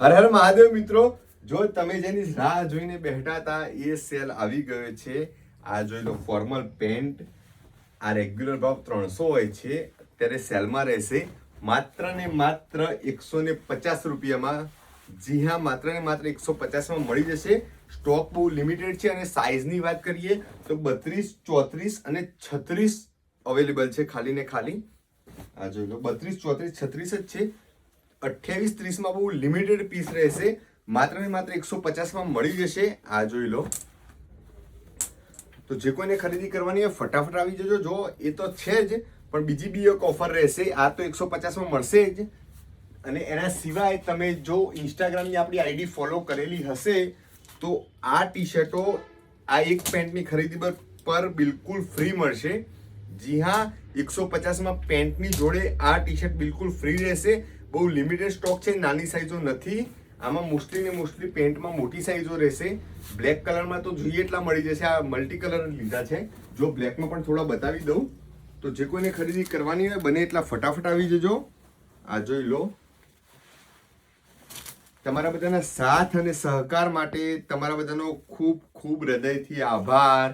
હર હર મહાદેવ મિત્રો, જો તમે જેની રાહ જોઈને બેઠા હતા એ સેલ આવી ગયો છે. આ જોઈ લો, ફોર્મલ પેન્ટ. આ રેગ્યુલર ભાવ 300 હોય છે, અત્યારે સેલમાં રહેશે માત્ર ને માત્ર 150 રૂપિયામાં. જી હા, માત્ર ને માત્ર 150માં મળી જશે. સ્ટોક બહુ લિમિટેડ છે અને સાઇઝની વાત કરીએ તો 32, 34 અને 36 અવેલેબલ છે. ખાલી ને ખાલી આ જોઈ લો, 32, 34, 36 જ છે. 28, 30માં બહુ લિમિટેડ પીસ રહેશે. માત્ર ને માત્ર 150માં મળી જશે. આ જોઈ લો. તો જે કોઈને ખરીદી કરવાની હોય ફટાફટ આવી જજો. જો એ તો છે જ, પણ બીજી બી એક ઓફર રહેશે. આ તો 150માં મળશે જ, અને એના સિવાય તમે જો ઇન્સ્ટાગ્રામની આપણી આઈડી ફોલો કરેલી હશે તો આ ટી શર્ટો, આ એક પેન્ટની ખરીદી પર બિલકુલ ફ્રી મળશે. જી હા, 150માં પેન્ટની જોડે આ ટી શર્ટ બિલકુલ ફ્રી રહેશે. બહુ લિમિટેડ સ્ટોક છે, નાની સાઈઝો નથી આમાં. મોસ્ટલી પેન્ટમાં મોટી સાઈઝો રહેશે. બ્લેક કલરમાં તો જોઈએ એટલા મળી જશે. આ મલ્ટી કલર લીધા છે. જો બ્લેકમાં પણ થોડા બતાવી દઉં તો જે કોઈને ખરીદી કરવાની હોય બને એટલા ફટાફટ આવી જજો. આ જોઈ લો. તમારા બધાના સાથ અને સહકાર માટે તમારા બધાનો ખૂબ ખૂબ હૃદયથી આભાર.